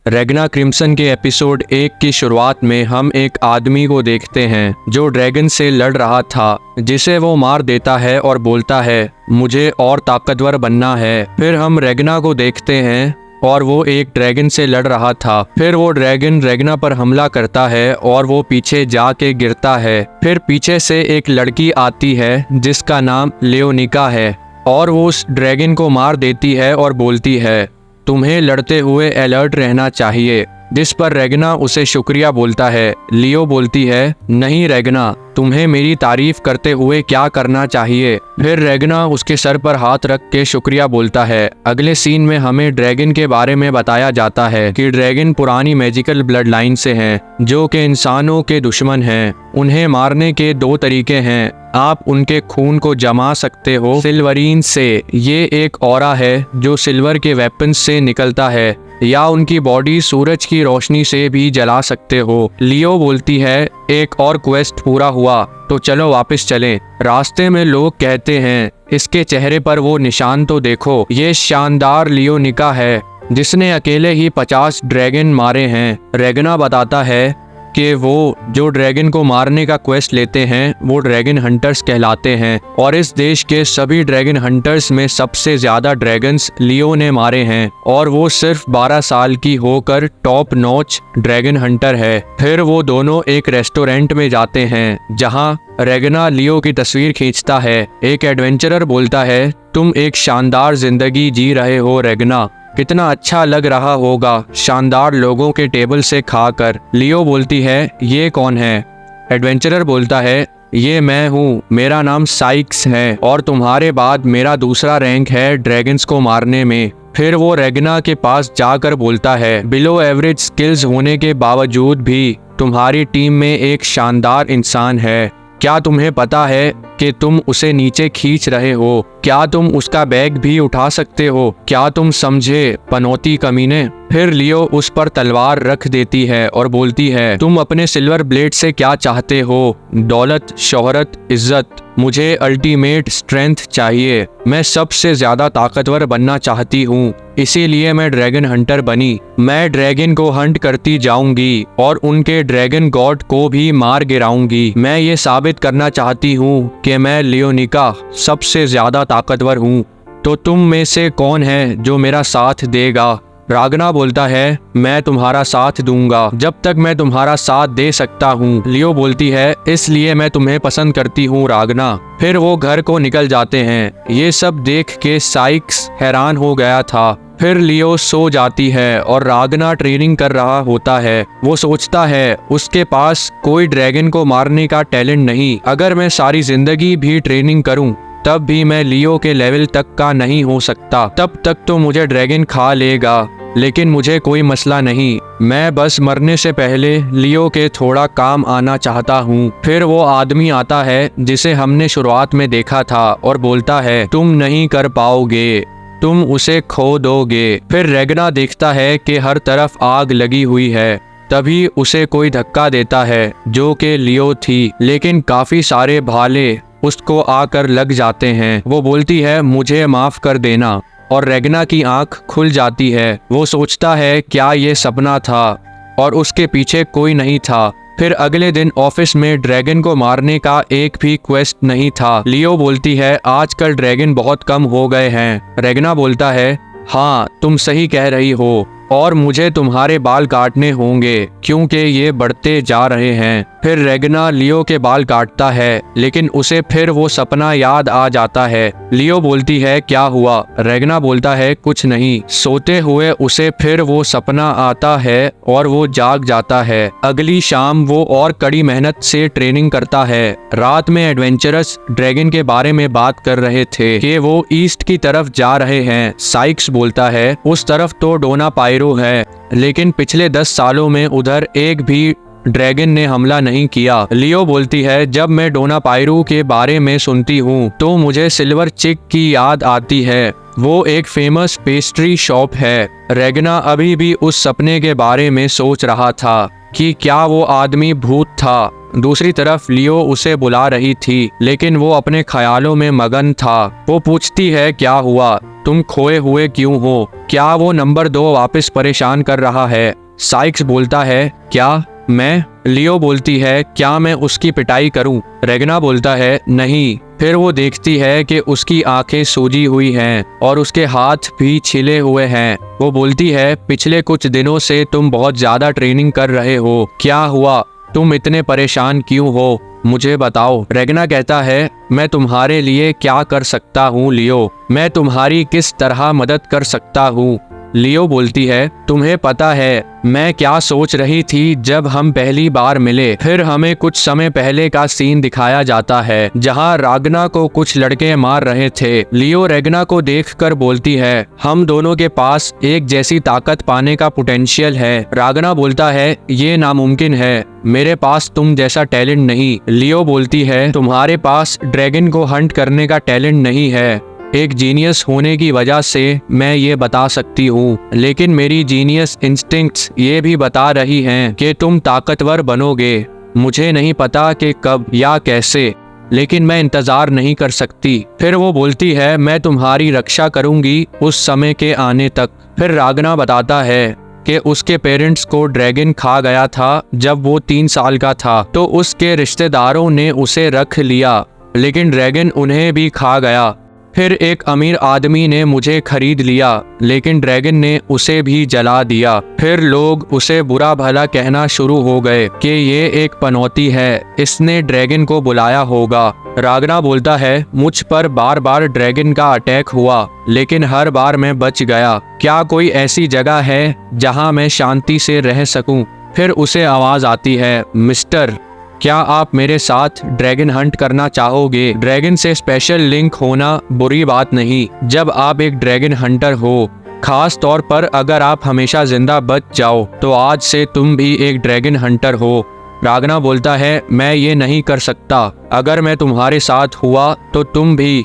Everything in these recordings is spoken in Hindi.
रेगना क्रिम्सन के एपिसोड 1 की शुरुआत में हम एक आदमी को देखते हैं जो ड्रैगन से लड़ रहा था, जिसे वो मार देता है और बोलता है मुझे और ताकतवर बनना है। फिर हम रेगना को देखते हैं और वो एक ड्रैगन से लड़ रहा था। फिर वो ड्रैगन रेगना पर हमला करता है और वो पीछे जाके गिरता है। फिर पीछे से एक लड़की आती है जिसका नाम लियोनिका है और वो उस ड्रैगन को मार देती है और बोलती है तुम्हें लड़ते हुए अलर्ट रहना चाहिए, जिस पर रेगना उसे शुक्रिया बोलता है। लियो बोलती है नहीं रेगना, तुम्हें मेरी तारीफ करते हुए क्या करना चाहिए। फिर रेगना उसके सर पर हाथ रख के शुक्रिया बोलता है। अगले सीन में हमें ड्रैगन के बारे में बताया जाता है कि ड्रैगन पुरानी मैजिकल ब्लड लाइन से हैं, जो कि इंसानों के दुश्मन हैं। उन्हें मारने के 2 तरीके हैं। आप उनके खून को जमा सकते हो सिल्वरीन से, ये एक ऑरा है जो सिल्वर के वेपन्स से निकलता है, या उनकी बॉडी सूरज की रोशनी से भी जला सकते हो। लियो बोलती है एक और क्वेस्ट पूरा हुआ तो चलो वापस चलें। रास्ते में लोग कहते हैं इसके चेहरे पर वो निशान तो देखो, ये शानदार लियोनिका है जिसने अकेले ही 50 ड्रैगन मारे हैं। रेगना बताता है कि वो जो ड्रैगन को मारने का क्वेस्ट लेते हैं वो ड्रैगन हंटर्स कहलाते हैं, और इस देश के सभी ड्रैगन हंटर्स में सबसे ज्यादा ड्रैगन्स लियो ने मारे हैं और वो सिर्फ 12 साल की होकर टॉप नॉच ड्रैगन हंटर है। फिर वो दोनों एक रेस्टोरेंट में जाते हैं जहां रेगना लियो की तस्वीर खींचता है। एक एडवेंचरर बोलता है तुम एक शानदार जिंदगी जी रहे हो रेगना, कितना अच्छा लग रहा होगा शानदार लोगों के टेबल से खाकर। लियो बोलती है ये कौन है? एडवेंचरर बोलता है ये मैं हूँ, मेरा नाम साइक्स है और तुम्हारे बाद मेरा दूसरा रैंक है ड्रैगन्स को मारने में। फिर वो रेगना के पास जाकर बोलता है बिलो एवरेज स्किल्स होने के बावजूद भी तुम्हारी टीम में एक शानदार इंसान है। क्या तुम्हें पता है कि तुम उसे नीचे खींच रहे हो? क्या तुम उसका बैग भी उठा सकते हो? क्या तुम समझे पनौती कमीने? फिर लियो उस पर तलवार रख देती है और बोलती है तुम अपने सिल्वर ब्लेड से क्या चाहते हो? दौलत, शोहरत, इज्जत? मुझे अल्टीमेट स्ट्रेंथ चाहिए। मैं सबसे ज्यादा ताकतवर बनना चाहती हूँ, इसीलिए मैं ड्रैगन हंटर बनी। मैं ड्रैगन को हंट करती जाऊंगी और उनके ड्रैगन गॉड को भी मार गिराऊंगी। मैं ये साबित करना चाहती हूँ कि मैं लियोनिका सबसे ज्यादा ताकतवर हूँ। तो तुम में से कौन है जो मेरा साथ देगा? रागना बोलता है मैं तुम्हारा साथ दूंगा जब तक मैं तुम्हारा साथ दे सकता हूँ। लियो बोलती है इसलिए मैं तुम्हें पसंद करती हूँ रागना। फिर वो घर को निकल जाते हैं। ये सब देख के साइक्स हैरान हो गया था। फिर लियो सो जाती है और रागना ट्रेनिंग कर रहा होता है। वो सोचता है उसके पास कोई ड्रैगन को मारने का टैलेंट नहीं। अगर मैं सारी जिंदगी भी ट्रेनिंग करूं तब भी मैं लियो के लेवल तक का नहीं हो सकता। तब तक तो मुझे ड्रैगन खा लेगा, लेकिन मुझे कोई मसला नहीं। मैं बस मरने से पहले लियो के थोड़ा काम आना चाहता हूँ। फिर वो आदमी आता है जिसे हमने शुरुआत में देखा था और बोलता है तुम नहीं कर पाओगे, तुम उसे खो दोगे। फिर रेगना देखता है कि हर तरफ आग लगी हुई है। तभी उसे कोई धक्का देता है जो कि लियो थी, लेकिन काफी सारे भाले उसको आकर लग जाते हैं। वो बोलती है मुझे माफ कर देना और रेगना की आंख खुल जाती है। वो सोचता है क्या ये सपना था, और उसके पीछे कोई नहीं था। फिर अगले दिन ऑफिस में ड्रैगन को मारने का एक भी क्वेस्ट नहीं था। लियो बोलती है आजकल ड्रैगन बहुत कम हो गए हैं। रेगना बोलता है हाँ तुम सही कह रही हो, और मुझे तुम्हारे बाल काटने होंगे क्योंकि ये बढ़ते जा रहे हैं। फिर रेगना लियो के बाल काटता है, लेकिन उसे फिर वो सपना याद आ जाता है। लियो बोलती है क्या हुआ? रेगना बोलता है कुछ नहीं। सोते हुए उसे फिर वो सपना आता है और वो जाग जाता है। अगली शाम वो और कड़ी मेहनत से ट्रेनिंग करता है। रात में एडवेंचरस ड्रैगन के बारे में बात कर रहे थे कि वो ईस्ट की तरफ जा रहे हैं। साइक्स बोलता है उस तरफ तो डोना पायरो है, लेकिन पिछले 10 सालों में उधर एक भी ड्रैगन ने हमला नहीं किया। लियो बोलती है जब मैं डोना पायरू के बारे में सुनती हूँ तो मुझे सिल्वर चिक की याद आती है। वो एक फेमस पेस्ट्री शॉप है। रेगना अभी भी उस सपने के बारे में सोच रहा था कि क्या वो आदमी भूत था दूसरी तरफ लियो उसे बुला रही थी, लेकिन वो अपने ख्यालों में मगन था। वो पूछती है, क्या हुआ, तुम खोए हुए क्यों हो? क्या वो नंबर 2 वापस परेशान कर रहा है? साइक्स बोलता है, क्या मैं? लियो बोलती है, क्या मैं उसकी पिटाई करूं? रेगना बोलता है, नहीं। फिर वो देखती है कि उसकी आंखें सूजी हुई हैं और उसके हाथ भी छिले हुए हैं। वो बोलती है, पिछले कुछ दिनों से तुम बहुत ज्यादा ट्रेनिंग कर रहे हो, क्या हुआ? तुम इतने परेशान क्यों हो? मुझे बताओ। रेगना कहता है, मैं तुम्हारे लिए क्या कर सकता हूँ लियो? मैं तुम्हारी किस तरह मदद कर सकता हूँ? लियो बोलती है, तुम्हें पता है मैं क्या सोच रही थी जब हम पहली बार मिले? फिर हमें कुछ समय पहले का सीन दिखाया जाता है जहां रागना को कुछ लड़के मार रहे थे। लियो रेगना को देखकर बोलती है, हम दोनों के पास एक जैसी ताकत पाने का पोटेंशियल है। रागना बोलता है, ये नामुमकिन है, मेरे पास तुम जैसा टैलेंट नहीं। लियो बोलती है, तुम्हारे पास ड्रैगन को हंट करने का टैलेंट नहीं है। एक जीनियस होने की वजह से मैं ये बता सकती हूँ, लेकिन मेरी जीनियस इंस्टिंक्ट्स ये भी बता रही हैं कि तुम ताकतवर बनोगे। मुझे नहीं पता कि कब या कैसे, लेकिन मैं इंतजार नहीं कर सकती। फिर वो बोलती है, मैं तुम्हारी रक्षा करूंगी उस समय के आने तक। फिर रागना बताता है कि उसके पेरेंट्स को ड्रैगन खा गया था जब वो 3 साल का था, तो उसके रिश्तेदारों ने उसे रख लिया, लेकिन ड्रैगन उन्हें भी खा गया। फिर एक अमीर आदमी ने मुझे खरीद लिया, लेकिन ड्रैगन ने उसे भी जला दिया। फिर लोग उसे बुरा भला कहना शुरू हो गए कि ये एक पनौती है, इसने ड्रैगन को बुलाया होगा। रागना बोलता है, मुझ पर बार बार ड्रैगन का अटैक हुआ, लेकिन हर बार मैं बच गया। क्या कोई ऐसी जगह है जहां मैं शांति से रह सकूं? फिर उसे आवाज आती है, मिस्टर, क्या आप मेरे साथ ड्रैगन हंट करना चाहोगे? ड्रैगन से स्पेशल लिंक होना बुरी बात नहीं जब आप एक ड्रैगन हंटर हो, खास तौर पर अगर आप हमेशा जिंदा बच जाओ, तो आज से तुम भी एक ड्रैगन हंटर हो। रागना बोलता है, मैं ये नहीं कर सकता, अगर मैं तुम्हारे साथ हुआ तो तुम भी।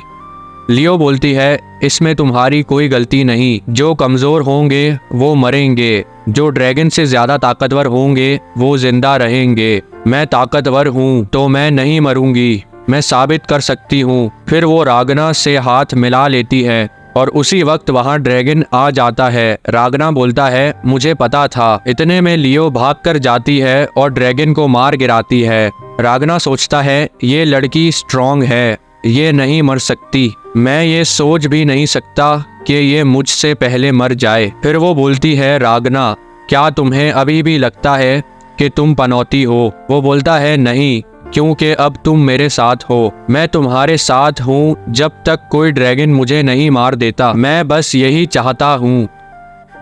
लियो बोलती है, इसमें तुम्हारी कोई गलती नहीं, जो कमजोर होंगे वो मरेंगे, जो ड्रैगन से ज्यादा ताकतवर होंगे वो जिंदा रहेंगे। मैं ताकतवर हूँ तो मैं नहीं मरूंगी, मैं साबित कर सकती हूँ। फिर वो रागना से हाथ मिला लेती है और उसी वक्त वहाँ ड्रैगन आ जाता है। रागना बोलता है, मुझे पता था। इतने में लियो भाग कर जाती है और ड्रैगन को मार गिराती है। रागना सोचता है, ये लड़की स्ट्रॉन्ग है, ये नहीं मर सकती, मैं ये सोच भी नहीं सकता कि ये मुझसे पहले मर जाए। फिर वो बोलती है, रागना, क्या तुम्हें अभी भी लगता है कि तुम पनौती हो? वो बोलता है, नहीं, क्योंकि अब तुम मेरे साथ हो। मैं तुम्हारे साथ हूँ जब तक कोई ड्रैगन मुझे नहीं मार देता, मैं बस यही चाहता हूँ।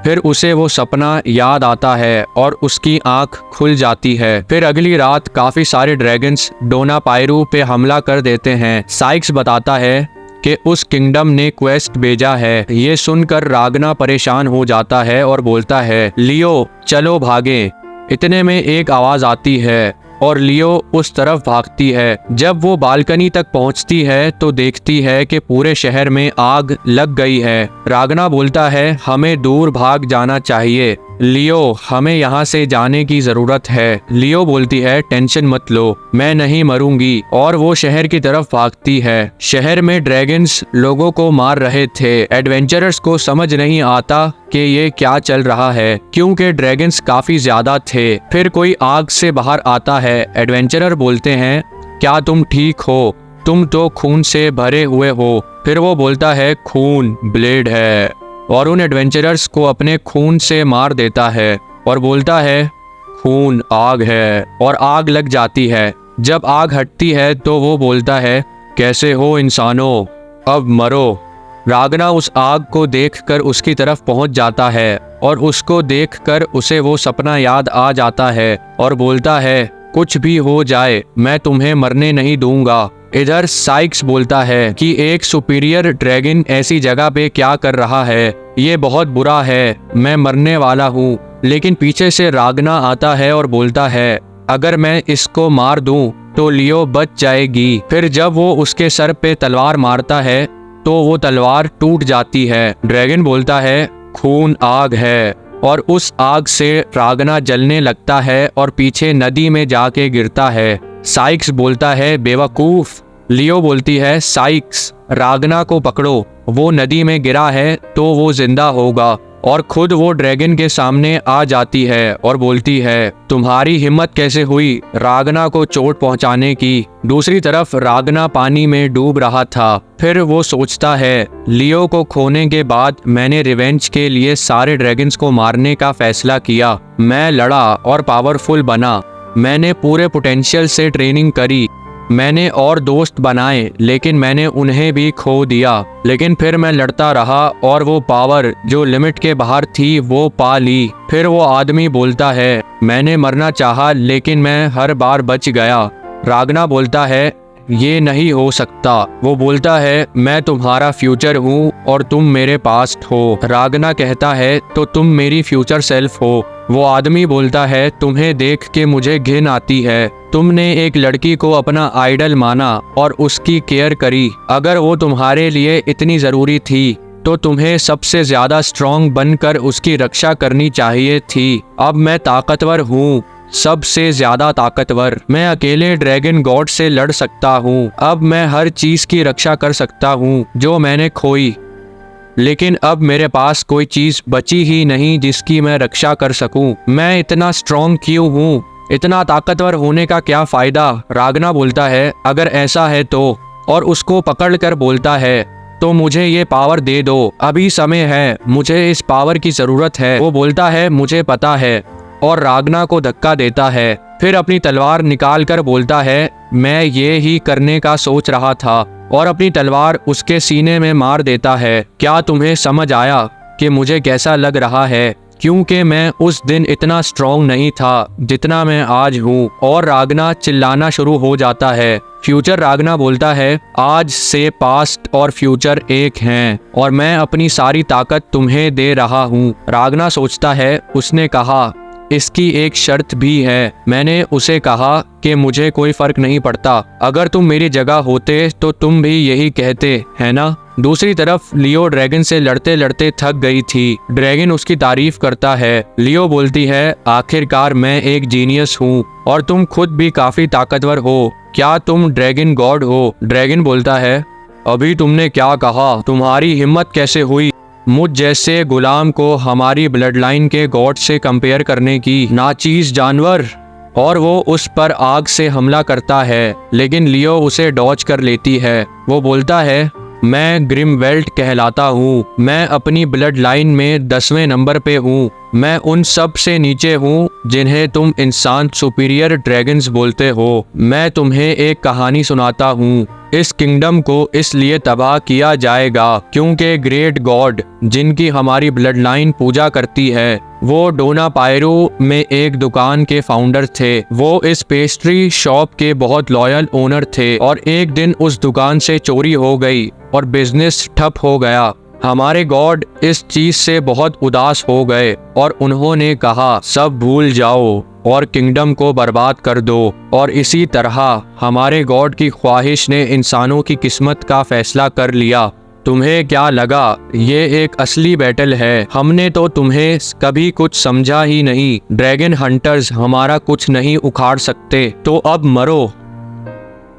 फिर उसे वो सपना याद आता है और उसकी आंख खुल जाती है। फिर अगली रात काफी सारे ड्रैगन्स डोना पायरू पे हमला कर देते हैं। साइक्स बताता है कि उस किंगडम ने क्वेस्ट भेजा है। ये सुनकर रागना परेशान हो जाता है और बोलता है, लियो चलो भागें। इतने में एक आवाज आती है और लियो उस तरफ भागती है। जब वो बालकनी तक पहुंचती है तो देखती है कि पूरे शहर में आग लग गई है। रागना बोलता है, हमें दूर भाग जाना चाहिए। लियो, हमें यहाँ से जाने की जरूरत है। लियो बोलती है, टेंशन मत लो, मैं नहीं मरूंगी। और वो शहर की तरफ भागती है। शहर में ड्रैगन्स लोगों को मार रहे थे। एडवेंचरर्स को समझ नहीं आता कि ये क्या चल रहा है, क्योंकि ड्रैगन्स काफी ज्यादा थे। फिर कोई आग से बाहर आता है। एडवेंचरर बोलते हैं, क्या तुम ठीक हो? तुम तो खून से भरे हुए हो। फिर वो बोलता है, खून ब्लेड है, और उन एडवेंचरर्स को अपने खून से मार देता है और बोलता है, खून आग है, और आग लग जाती है। जब आग हटती है तो वो बोलता है, कैसे हो इंसानों, अब मरो। रागना उस आग को देखकर उसकी तरफ पहुंच जाता है और उसको देखकर उसे वो सपना याद आ जाता है और बोलता है, कुछ भी हो जाए मैं तुम्हें मरने नहीं दूंगा। इधर साइक्स बोलता है कि एक सुपीरियर ड्रैगन ऐसी जगह पे क्या कर रहा है, ये बहुत बुरा है, मैं मरने वाला हूँ। लेकिन पीछे से रागना आता है और बोलता है, अगर मैं इसको मार दूं तो लियो बच जाएगी। फिर जब वो उसके सर पे तलवार मारता है तो वो तलवार टूट जाती है। ड्रैगन बोलता है, खून आग है, और उस आग से रागना जलने लगता है और पीछे नदी में जाके गिरता है। साइक्स बोलता है बेवकूफ। लियो बोलती है साइक्स, रागना को पकड़ो, वो नदी में गिरा है तो वो जिंदा होगा। और खुद वो ड्रैगन के सामने आ जाती है और बोलती है तुम्हारी हिम्मत कैसे हुई रागना को चोट पहुंचाने की। दूसरी तरफ रागना पानी में डूब रहा था। फिर वो सोचता है लियो को खोने के बाद मैंने रिवेंज के लिए सारे ड्रैगन्स को मारने का फैसला किया। मैं लड़ा और पावरफुल बना। मैंने पूरे पोटेंशियल से ट्रेनिंग करी। मैंने और दोस्त बनाए लेकिन मैंने उन्हें भी खो दिया। लेकिन फिर मैं लड़ता रहा और वो पावर जो लिमिट के बाहर थी वो पा ली। फिर वो आदमी बोलता है मैंने मरना चाहा लेकिन मैं हर बार बच गया। रागना बोलता है ये नहीं हो सकता। वो बोलता है मैं तुम्हारा फ्यूचर हूँ और तुम मेरे पास्ट हो। रागना कहता है तो तुम मेरी फ्यूचर सेल्फ हो। वो आदमी बोलता है तुम्हें देख के मुझे घिन आती है। तुमने एक लड़की को अपना आइडल माना और उसकी केयर करी। अगर वो तुम्हारे लिए इतनी जरूरी थी तो तुम्हें सबसे ज्यादा स्ट्रॉन्ग बनकर उसकी रक्षा करनी चाहिए थी। अब मैं ताकतवर हूँ, सबसे ज्यादा ताकतवर। मैं अकेले ड्रैगन गॉड से लड़ सकता हूँ। अब मैं हर चीज की रक्षा कर सकता हूँ जो मैंने खोई। लेकिन अब मेरे पास कोई चीज बची ही नहीं जिसकी मैं रक्षा कर सकूं। मैं इतना स्ट्रॉन्ग क्यों हूँ? इतना ताकतवर होने का क्या फायदा? रागना बोलता है अगर ऐसा है तो, और उसको पकड़ कर बोलता है तो मुझे ये पावर दे दो, अभी समय है, मुझे इस पावर की जरूरत है। वो बोलता है मुझे पता है, और रागना को धक्का देता है। फिर अपनी तलवार निकाल कर बोलता है मैं ये ही करने का सोच रहा था, और अपनी तलवार उसके सीने में मार देता है। क्या तुम्हें समझ आया कि मुझे कैसा लग रहा है? क्योंकि मैं उस दिन इतना स्ट्रॉन्ग नहीं था जितना मैं आज हूँ। और रागना चिल्लाना शुरू हो जाता है। फ्यूचर रागना बोलता है आज से पास्ट और फ्यूचर एक हैं और मैं अपनी सारी ताकत तुम्हें दे रहा हूँ। रागना सोचता है उसने कहा इसकी एक शर्त भी है। मैंने उसे कहा कि मुझे कोई फर्क नहीं पड़ता, अगर तुम मेरी जगह होते तो तुम भी यही कहते, है ना? दूसरी तरफ लियो ड्रैगन से लड़ते लड़ते थक गई थी। ड्रैगन उसकी तारीफ करता है। लियो बोलती है आखिरकार मैं एक जीनियस हूँ और तुम खुद भी काफी ताकतवर हो। क्या तुम ड्रैगन गॉड हो? ड्रैगन बोलता है अभी तुमने क्या कहा? तुम्हारी हिम्मत कैसे हुई मुझ जैसे गुलाम को हमारी ब्लड लाइन के गॉड से कंपेयर करने की, नाचीज जानवर। और वो उस पर आग से हमला करता है लेकिन लियो उसे डॉज कर लेती है। वो बोलता है मैं ग्रिमवेल्ट कहलाता हूँ। मैं अपनी ब्लड लाइन में 10वें नंबर पे हूँ। मैं उन सब से नीचे हूँ जिन्हें तुम इंसान सुपीरियर ड्रैगन्स बोलते हो। मैं तुम्हें एक कहानी सुनाता हूँ। इस किंगडम को इसलिए तबाह किया जाएगा क्योंकि ग्रेट गॉड जिनकी हमारी ब्लड लाइन पूजा करती है वो डोना पायरो में एक दुकान के फाउंडर थे। वो इस पेस्ट्री शॉप के बहुत लॉयल ओनर थे और एक दिन उस दुकान से चोरी हो गई और बिजनेस ठप हो गया। हमारे गॉड इस चीज से बहुत उदास हो गए और उन्होंने कहा सब भूल जाओ और किंगडम को बर्बाद कर दो। और इसी तरह हमारे गॉड की ख्वाहिश ने इंसानों की किस्मत का फैसला कर लिया। तुम्हें क्या लगा ये एक असली बैटल है? हमने तो तुम्हें कभी कुछ समझा ही नहीं। ड्रैगन हंटर्स हमारा कुछ नहीं उखाड़ सकते, तो अब मरो।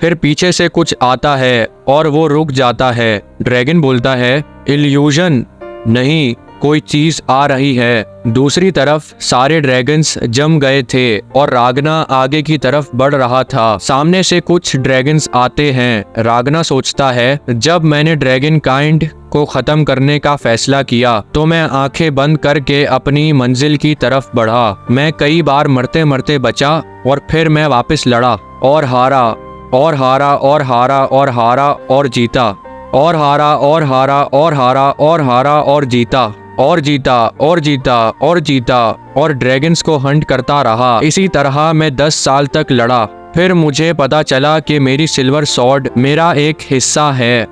फिर पीछे से कुछ आता है और वो रुक जाता है। ड्रैगन बोलता है इल्यूजन नहीं, कोई चीज आ रही है। दूसरी तरफ सारे ड्रैगन्स जम गए थे और रागना आगे की तरफ बढ़ रहा था। सामने से कुछ ड्रैगन्स आते हैं। रागना सोचता है जब मैंने ड्रैगन काइंड को खत्म करने का फैसला किया तो मैं आंखें बंद करके अपनी मंजिल की तरफ बढ़ा। मैं कई बार मरते मरते बचा और फिर मैं वापस लड़ा और हारा और हारा और हारा और हारा और जीता और हारा और हारा और हारा और हारा और जीता और जीता और जीता और जीता और ड्रैगन्स को हंट करता रहा। इसी तरह मैं 10 साल तक लड़ा। फिर मुझे पता चला कि मेरी सिल्वर सॉर्ड मेरा एक हिस्सा है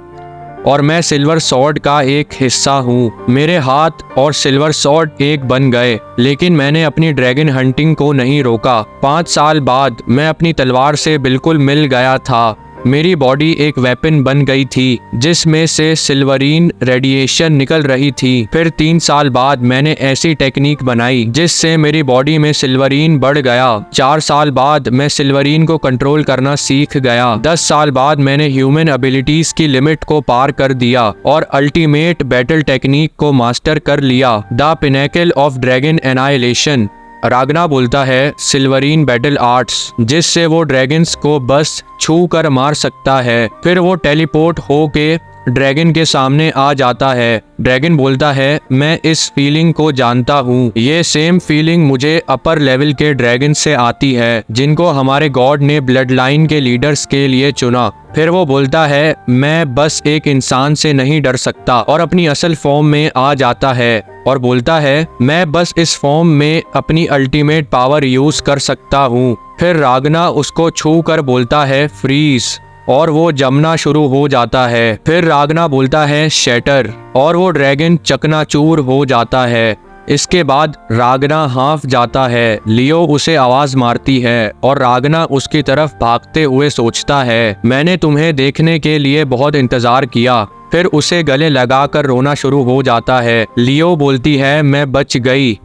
और मैं सिल्वर सॉर्ड का एक हिस्सा हूँ। मेरे हाथ और सिल्वर सॉर्ड एक बन गए, लेकिन मैंने अपनी ड्रैगन हंटिंग को नहीं रोका। 5 साल बाद मैं अपनी तलवार से बिल्कुल मिल गया था मेरी बॉडी एक वेपन बन गई थी जिसमें से सिल्वरीन रेडिएशन निकल रही थी। फिर 3 साल बाद मैंने ऐसी टेक्निक बनाई जिससे मेरी बॉडी में सिल्वरीन बढ़ गया। 4 साल बाद मैं सिल्वरीन को कंट्रोल करना सीख गया। 10 साल बाद मैंने ह्यूमन एबिलिटीज की लिमिट को पार कर दिया और अल्टीमेट बैटल टेक्निक को मास्टर कर लिया, the pinnacle of dragon annihilation. Ragna बोलता है सिल्वरीन बैटल आर्ट्स, जिससे वो ड्रैगन्स को बस छू कर मार सकता है। फिर वो टेलीपोर्ट होके ड्रैगन के सामने आ जाता है। ड्रैगन बोलता है मैं इस फीलिंग को जानता हूँ, ये सेम फीलिंग मुझे अपर लेवल के ड्रैगन से आती है जिनको हमारे गॉड ने ब्लड लाइन के लीडर्स के लिए चुना। फिर वो बोलता है मैं बस एक इंसान से नहीं डर सकता और अपनी असल फॉर्म में आ जाता है और बोलता है मैं बस इस फॉर्म में अपनी अल्टीमेट पावर यूज कर सकता हूँ। फिर रागना उसको छू कर बोलता है फ्रीज और वो जमना शुरू हो जाता है। फिर रागना बोलता है शैटर और वो ड्रैगन चकनाचूर हो जाता है। इसके बाद रागना हाँफ जाता है। लियो उसे आवाज मारती है और रागना उसकी तरफ भागते हुए सोचता है मैंने तुम्हें देखने के लिए बहुत इंतजार किया। फिर उसे गले लगाकर रोना शुरू हो जाता है। लियो बोलती है मैं बच गई,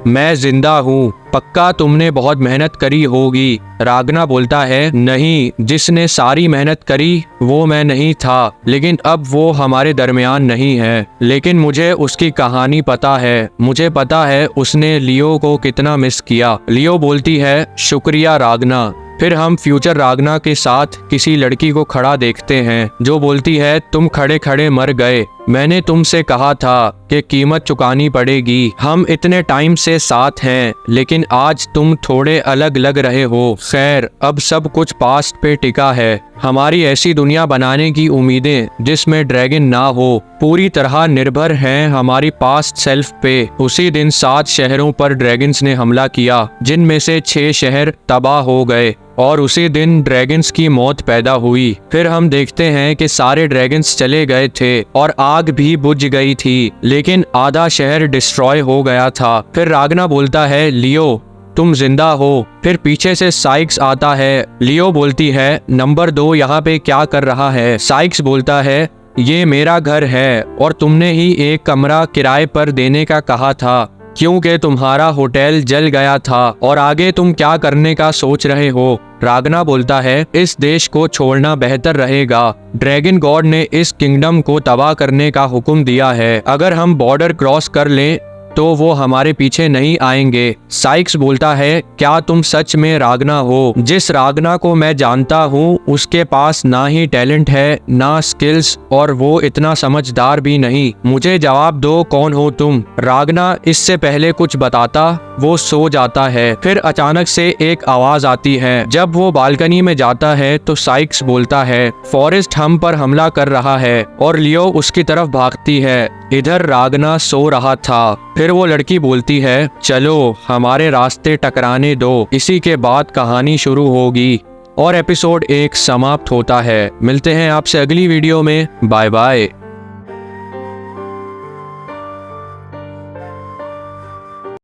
मैं जिंदा हूँ, पक्का तुमने बहुत मेहनत करी होगी। रागना बोलता है नहीं, जिसने सारी मेहनत करी वो मैं नहीं था, लेकिन अब वो हमारे दरमियान नहीं है। लेकिन मुझे उसकी कहानी पता है, मुझे पता है उसने लियो को कितना मिस किया। लियो बोलती है शुक्रिया रागना। फिर हम फ्यूचर रागना के साथ किसी लड़की को खड़ा देखते हैं जो बोलती है तुम खड़े खड़े मर गए, मैंने तुमसे कहा था कि कीमत चुकानी पड़ेगी। हम इतने टाइम से साथ हैं लेकिन आज तुम थोड़े अलग लग रहे हो। खैर अब सब कुछ पास्ट पे टिका है। हमारी ऐसी दुनिया बनाने की उम्मीदें जिसमें ड्रैगन ना हो पूरी तरह निर्भर हैं हमारी पास्ट सेल्फ पे। उसी दिन 7 शहरों पर ड्रैगन्स ने हमला किया जिनमें से 6 शहर तबाह हो गए और उसी दिन ड्रैगन्स की मौत पैदा हुई। फिर हम देखते हैं कि सारे ड्रैगन्स चले गए थे और आग भी बुझ गई थी, लेकिन आधा शहर डिस्ट्रॉय हो गया था। फिर रागना बोलता है लियो तुम जिंदा हो। फिर पीछे से साइक्स आता है। लियो बोलती है नंबर 2 यहाँ पे क्या कर रहा है। साइक्स बोलता है ये मेरा घर है और तुमने ही एक कमरा किराए पर देने का कहा था क्योंकि तुम्हारा होटल जल गया था और आगे तुम क्या करने का सोच रहे हो। रागना बोलता है इस देश को छोड़ना बेहतर रहेगा, ड्रैगन गॉड ने इस किंगडम को तबाह करने का हुक्म दिया है। अगर हम बॉर्डर क्रॉस कर लें तो वो हमारे पीछे नहीं आएंगे। साइक्स बोलता है क्या तुम सच में रागना हो? जिस रागना को मैं जानता हूँ उसके पास ना ही टैलेंट है ना स्किल्स और वो इतना समझदार भी नहीं। मुझे जवाब दो कौन हो तुम? रागना इससे पहले कुछ बताता वो सो जाता है। फिर अचानक से एक आवाज आती है। जब वो बालकनी में जाता है तो साइक्स बोलता है फॉरेस्ट हम पर हमला कर रहा है और लियो उसकी तरफ भागती है। इधर रागना सो रहा था। फिर वो लड़की बोलती है चलो हमारे रास्ते टकराने दो। इसी के बाद कहानी शुरू होगी और एपिसोड 1 समाप्त होता है। मिलते हैं आपसे अगली वीडियो में। Bye bye.